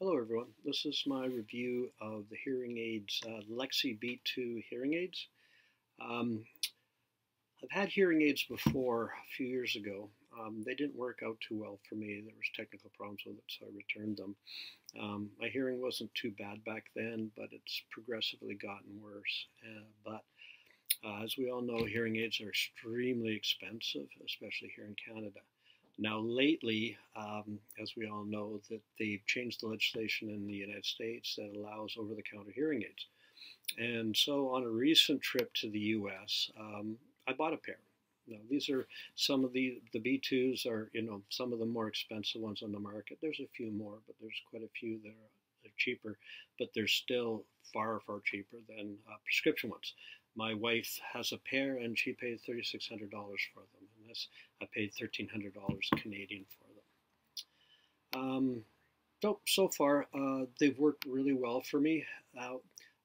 Hello everyone, this is my review of the hearing aids, Lexi B2 hearing aids. Um, I've had hearing aids before a few years ago. They didn't work out too well for me. There was technical problems with it, so I returned them. My hearing wasn't too bad back then, but it's progressively gotten worse. But as we all know, hearing aids are extremely expensive, especially here in Canada. Now, lately, as we all know, that they've changed the legislation in the United States that allows over-the-counter hearing aids. And so, on a recent trip to the U.S., I bought a pair. Now, these are some of the B2s are some of the more expensive ones on the market. There's a few more, but there's quite a few that are cheaper, but they're still far cheaper than prescription ones. My wife has a pair, and she paid $3,600 for them, and I paid $1,300 Canadian for them. So far, they've worked really well for me.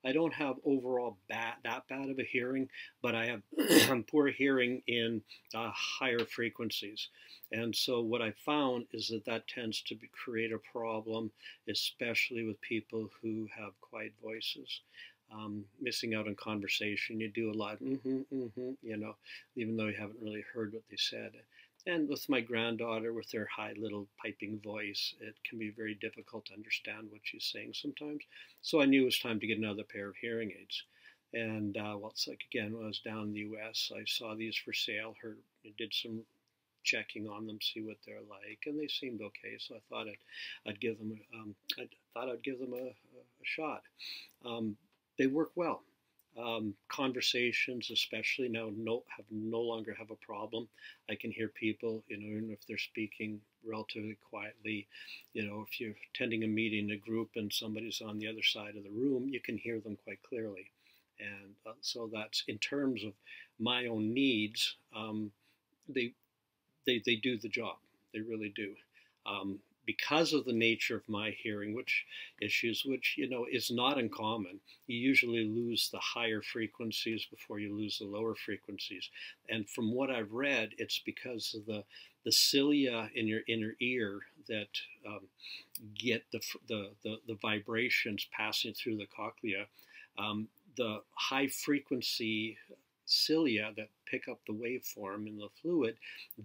I don't have overall that bad of a hearing, but I have poor hearing in higher frequencies. And so what I found is that tends to create a problem, especially with people who have quiet voices. Missing out on conversation. You do a lot, even though you haven't really heard what they said. And with my granddaughter, with her high little piping voice, it can be very difficult to understand what she's saying sometimes. So I knew it was time to get another pair of hearing aids. And it's like, again, when I was down in the U.S., I saw these for sale. Did some checking on them, see what they're like, and they seemed okay. So I thought I'd give them a shot. They work well. Conversations, especially now, no longer have a problem. I can hear people, even if they're speaking relatively quietly. If you're attending a meeting, a group, and somebody's on the other side of the room, you can hear them quite clearly. And so that's in terms of my own needs. They do the job. They really do. Because of the nature of my hearing, which is not uncommon. You usually lose the higher frequencies before you lose the lower frequencies. And from what I've read, it's because of the cilia in your inner ear that get the vibrations passing through the cochlea. The high frequency cilia that pick up the waveform in the fluid,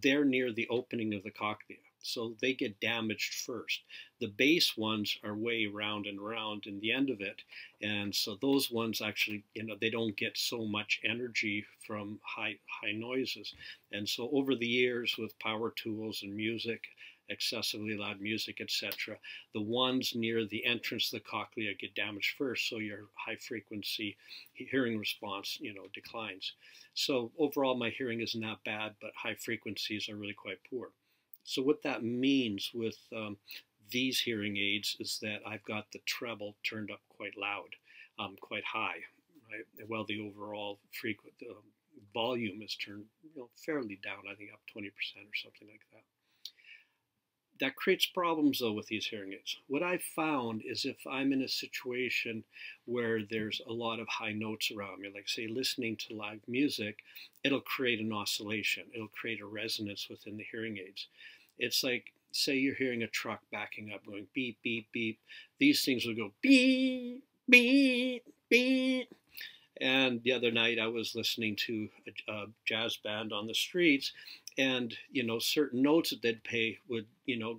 they're near the opening of the cochlea. So they get damaged first. The base ones are way round and round in the end of it. And so those ones actually, they don't get so much energy from high noises. And so over the years with power tools and music, excessively loud music, etc., the ones near the entrance to the cochlea get damaged first, so your high frequency hearing response, declines. So overall, my hearing isn't that bad, but high frequencies are really quite poor. So what that means with these hearing aids is that I've got the treble turned up quite loud, quite high, right? While the overall volume is turned fairly down, I think up 20% or something like that. That creates problems, though, with these hearing aids. What I've found is if I'm in a situation where there's a lot of high notes around me, like, say, listening to live music, it'll create an oscillation. It'll create a resonance within the hearing aids. It's like, say you're hearing a truck backing up going beep, beep, beep. These things will go beep, beep, beep. And the other night I was listening to a jazz band on the streets, and certain notes that they'd play would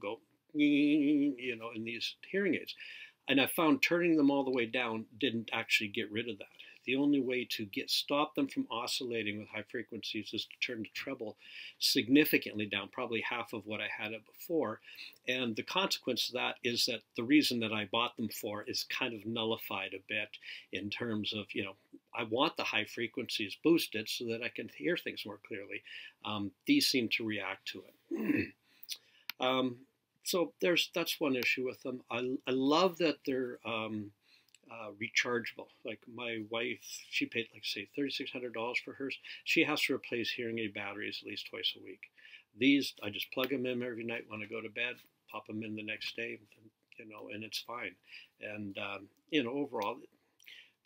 go in these hearing aids, and I found turning them all the way down didn't actually get rid of that. The only way to stop them from oscillating with high frequencies is to turn the treble significantly down, probably half of what I had it before. And the consequence of that is that the reason that I bought them for is kind of nullified a bit in terms of, I want the high frequencies boosted so that I can hear things more clearly. These seem to react to it. So that's one issue with them. I love that they're rechargeable. Like my wife, she paid like say $3,600 for hers. She has to replace hearing aid batteries at least twice a week. These, I just plug them in every night when I go to bed, pop them in the next day, and it's fine. And overall,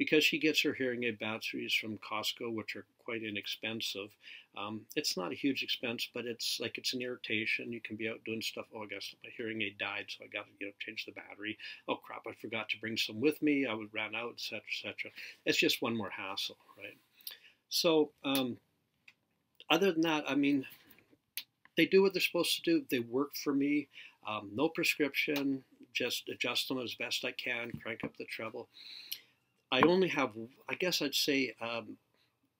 because she gets her hearing aid batteries from Costco, which are quite inexpensive. It's not a huge expense, but it's like it's an irritation. You can be out doing stuff. Oh, I guess my hearing aid died, so I got to change the battery. Oh crap, I forgot to bring some with me. I would run out, etc., etc. It's just one more hassle, right? So other than that, I mean, they do what they're supposed to do. They work for me. No prescription, just adjust them as best I can, crank up the treble. I only have, I guess I'd say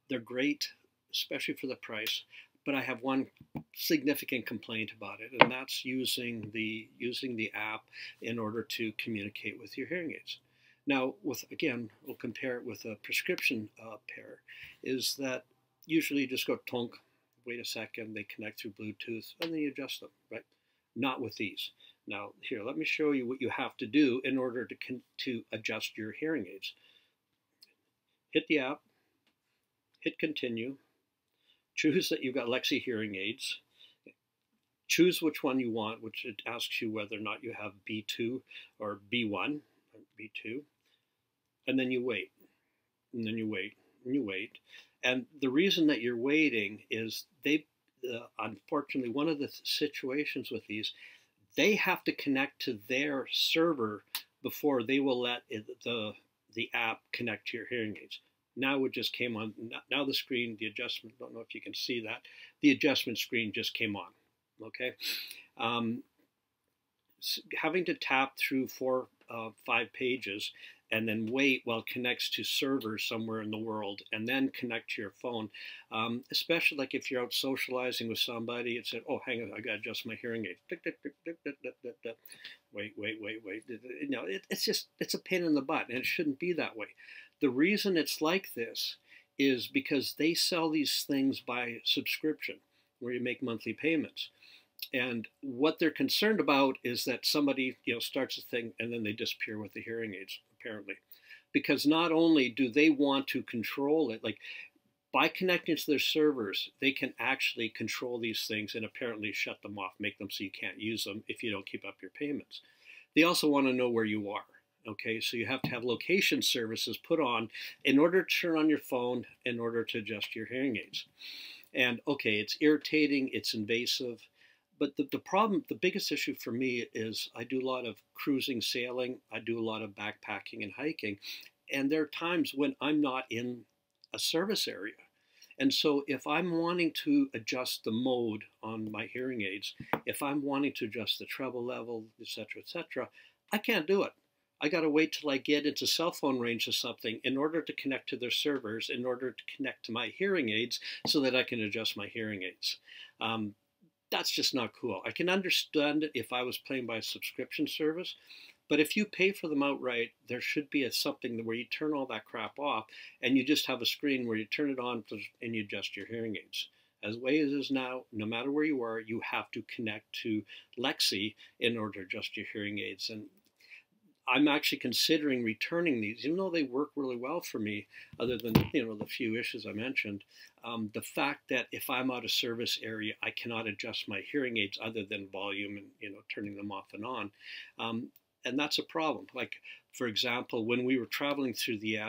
they're great, especially for the price, but I have one significant complaint about it, and that's using the app in order to communicate with your hearing aids. Now, again, we'll compare it with a prescription pair, is that usually you just go tonk, wait a second, they connect through Bluetooth, and then you adjust them, right? Not with these. Now, here, let me show you what you have to do in order to adjust your hearing aids. Hit the app, hit continue, choose that you've got Lexi hearing aids, choose which one you want, which it asks you whether or not you have B2 or B1, B2, and then you wait, and then you wait, and you wait. And the reason that you're waiting is unfortunately, one of the situations with these, they have to connect to their server before they will let the app connect to your hearing aids. Now it just came on. Now the screen, the adjustment, don't know if you can see that. The adjustment screen just came on, okay? Having to tap through 4, 5 pages and then wait while it connects to servers somewhere in the world and then connect to your phone, especially like if you're out socializing with somebody, it said, oh, hang on, I got to adjust my hearing aid. Wait. It's a pain in the butt, and it shouldn't be that way. The reason it's like this is because they sell these things by subscription, where you make monthly payments. And what they're concerned about is that somebody, starts a thing and then they disappear with the hearing aids, apparently. Because not only do they want to control it, like by connecting to their servers, they can actually control these things and apparently shut them off, make them so you can't use them if you don't keep up your payments. They also want to know where you are. Okay, so you have to have location services put on in order to turn on your phone, in order to adjust your hearing aids. And okay, it's irritating, it's invasive, but the problem, the biggest issue for me is I do a lot of cruising, sailing, I do a lot of backpacking and hiking, and there are times when I'm not in a service area. And so if I'm wanting to adjust the mode on my hearing aids, if I'm wanting to adjust the treble level, etc., I can't do it. I got to wait till I get into cell phone range of something in order to connect to their servers, in order to connect to my hearing aids so that I can adjust my hearing aids. That's just not cool. I can understand it if I was paying by a subscription service, but if you pay for them outright, there should be something where you turn all that crap off and you just have a screen where you turn it on and you adjust your hearing aids. As the way it is now, no matter where you are, you have to connect to Lexi in order to adjust your hearing aids. And I'm actually considering returning these, even though they work really well for me, other than the few issues I mentioned. The fact that if I'm out of service area, I cannot adjust my hearing aids other than volume and turning them off and on, and that's a problem. Like for example, when we were traveling through the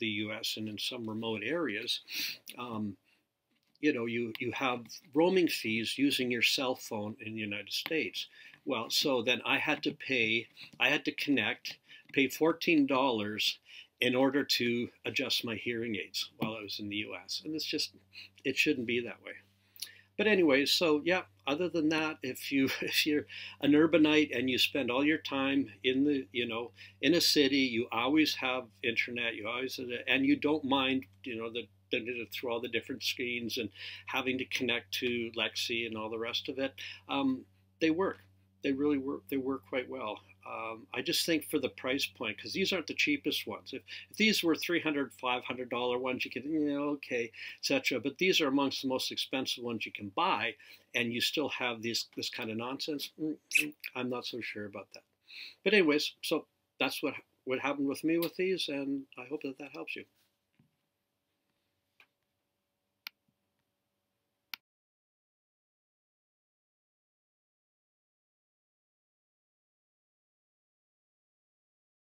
U.S. and in some remote areas, you have roaming fees using your cell phone in the United States. Well, so then I had to connect, pay $14 in order to adjust my hearing aids while I was in the U.S. And it shouldn't be that way. But anyways, so yeah, other than that, if you're an urbanite and you spend all your time in in a city, you always have internet, and you don't mind, through all the different screens and having to connect to Lexi and all the rest of it, they work. They really work. They work quite well. I just think for the price point, because these aren't the cheapest ones. If these were $300, $500 ones, you could, okay, etc. But these are amongst the most expensive ones you can buy, and you still have this kind of nonsense. I'm not so sure about that. But anyways, so that's what happened with me with these, and I hope that helps you.